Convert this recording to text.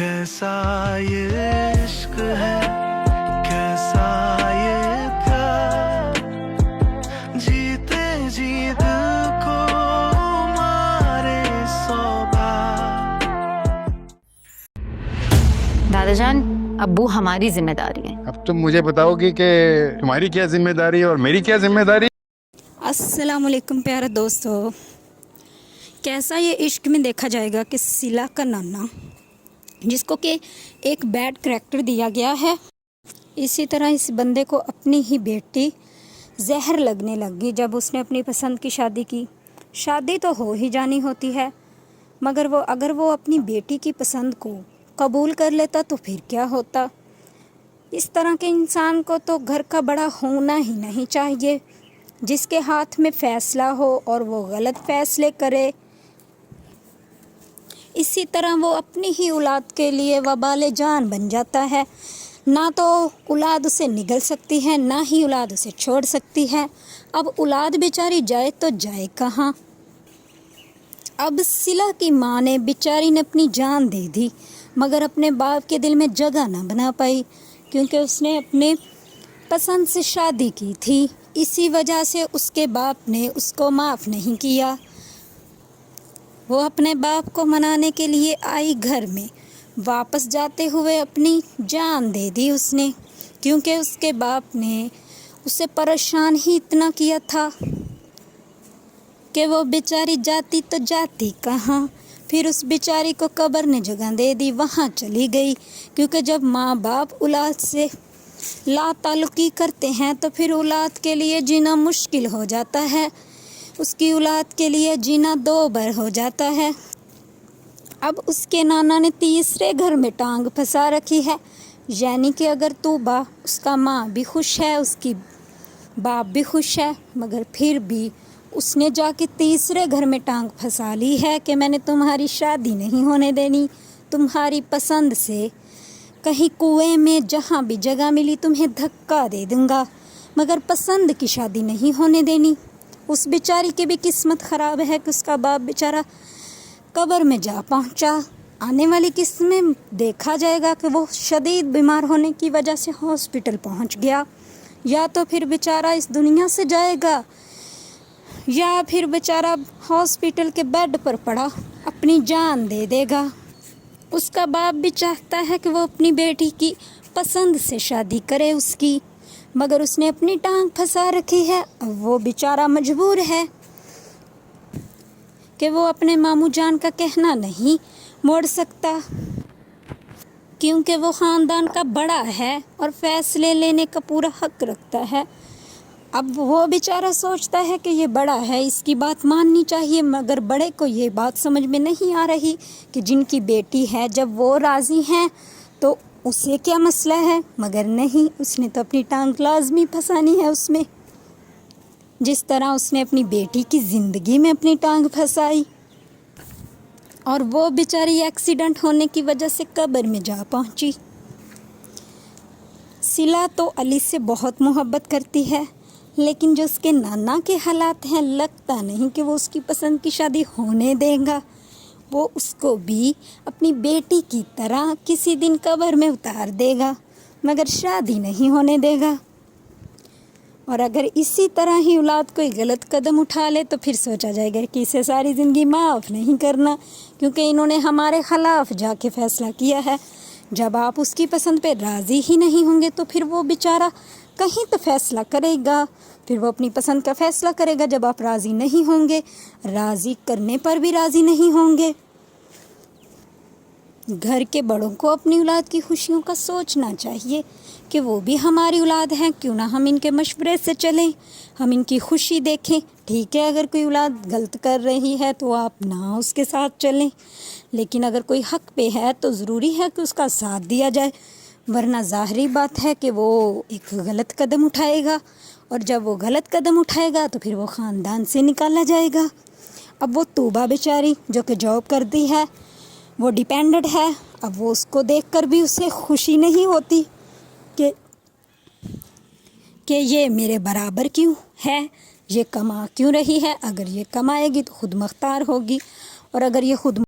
कैसा ये इश्क है, कैसा ये प्यार, जीते जी दिल को मारे 100 बार। दादा जान, अब्बू हमारी जिम्मेदारी है। अब तुम मुझे बताओगी कि तुम्हारी क्या जिम्मेदारी है और मेरी क्या जिम्मेदारी। अस्सलाम वालेकुम प्यारे दोस्तों, कैसा ये इश्क में देखा जाएगा कि सिला का नाना, जिसको कि एक बैड करैक्टर दिया गया है, इसी तरह इस बंदे को अपनी ही बेटी जहर लगने लगी जब उसने अपनी पसंद की शादी की। शादी तो हो ही जानी होती है, मगर अगर वो अपनी बेटी की पसंद को कबूल कर लेता तो फिर क्या होता। इस तरह के इंसान को तो घर का बड़ा होना ही नहीं चाहिए, जिसके हाथ में फ़ैसला हो और वो गलत फ़ैसले करे। इसी तरह वो अपनी ही औलाद के लिए वबाल जान बन जाता है। ना तो औलाद उसे निगल सकती है, ना ही औलाद उसे छोड़ सकती है। अब औलाद बेचारी जाए तो जाए कहाँ। अब सिला की माँ ने बेचारी ने अपनी जान दे दी, मगर अपने बाप के दिल में जगह ना बना पाई, क्योंकि उसने अपने पसंद से शादी की थी। इसी वजह से उसके बाप ने उसको माफ़ नहीं किया। वो अपने बाप को मनाने के लिए आई घर में, वापस जाते हुए अपनी जान दे दी उसने, क्योंकि उसके बाप ने उसे परेशान ही इतना किया था कि वो बेचारी जाती तो जाती कहाँ। फिर उस बेचारी को कब्र ने जगह दे दी, वहाँ चली गई, क्योंकि जब माँ बाप औलाद से ला ताल्लुकी करते हैं तो फिर औलाद के लिए जीना मुश्किल हो जाता है, उसकी औलाद के लिए जीना दो बार हो जाता है। अब उसके नाना ने तीसरे घर में टांग फंसा रखी है, यानी कि अगर तूबा, उसका माँ भी खुश है, उसकी बाप भी खुश है, मगर फिर भी उसने जाके तीसरे घर में टांग फंसा ली है कि मैंने तुम्हारी शादी नहीं होने देनी, तुम्हारी पसंद से कहीं कुएं में जहाँ भी जगह मिली तुम्हें धक्का दे दूँगा, मगर पसंद की शादी नहीं होने देनी। उस बेचारी की भी किस्मत ख़राब है कि उसका बाप बेचारा कब्र में जा पहुँचा। आने वाली किस्त में देखा जाएगा कि वो शदीद बीमार होने की वजह से हॉस्पिटल पहुँच गया, या तो फिर बेचारा इस दुनिया से जाएगा, या फिर बेचारा हॉस्पिटल के बेड पर पड़ा अपनी जान दे देगा। उसका बाप भी चाहता है कि वो अपनी बेटी की पसंद से शादी करे उसकी, मगर उसने अपनी टांग फंसा रखी है। अब वो बेचारा मजबूर है कि वो अपने मामू जान का कहना नहीं मोड़ सकता, क्योंकि वो ख़ानदान का बड़ा है और फैसले लेने का पूरा हक रखता है। अब वो बेचारा सोचता है कि ये बड़ा है, इसकी बात माननी चाहिए, मगर बड़े को ये बात समझ में नहीं आ रही कि जिनकी बेटी है, जब वो राज़ी हैं तो उसे क्या मसला है। मगर नहीं, उसने तो अपनी टांग लाजमी फंसानी है उसमें, जिस तरह उसने अपनी बेटी की ज़िंदगी में अपनी टांग फंसाई। और वो बेचारी एक्सीडेंट होने की वजह से कब्र में जा पहुंची। सिला तो अली से बहुत मोहब्बत करती है, लेकिन जो उसके नाना के हालात हैं, लगता नहीं कि वो उसकी पसंद की शादी होने देगा। वो उसको भी अपनी बेटी की तरह किसी दिन कब्र में उतार देगा, मगर शादी नहीं होने देगा। और अगर इसी तरह ही औलाद कोई गलत कदम उठा ले तो फिर सोचा जाएगा कि इसे सारी ज़िंदगी माफ़ नहीं करना, क्योंकि इन्होंने हमारे ख़िलाफ़ जाके फ़ैसला किया है। जब आप उसकी पसंद पे राज़ी ही नहीं होंगे तो फिर वो बेचारा कहीं तो फ़ैसला करेगा, फिर वो अपनी पसंद का फ़ैसला करेगा। जब आप राज़ी नहीं होंगे, राज़ी करने पर भी राज़ी नहीं होंगे। घर के बड़ों को अपनी औलाद की खुशियों का सोचना चाहिए कि वो भी हमारी औलाद हैं, क्यों ना हम इनके मशवरे से चलें, हम इनकी खुशी देखें। ठीक है, अगर कोई औलाद गलत कर रही है तो आप ना उसके साथ चलें, लेकिन अगर कोई हक़ पे है तो ज़रूरी है कि उसका साथ दिया जाए, वरना ज़ाहरी बात है कि वो एक गलत कदम उठाएगा, और जब वो गलत कदम उठाएगा तो फिर वो ख़ानदान से निकाला जाएगा। अब वो तूबा बेचारी जो कि जॉब करती है, वो डिपेंडेंट है, अब वो उसको देखकर भी उसे खुशी नहीं होती कि ये मेरे बराबर क्यों है, ये कमा क्यों रही है। अगर ये कमाएगी तो खुद मुख्तार होगी, और अगर ये खुद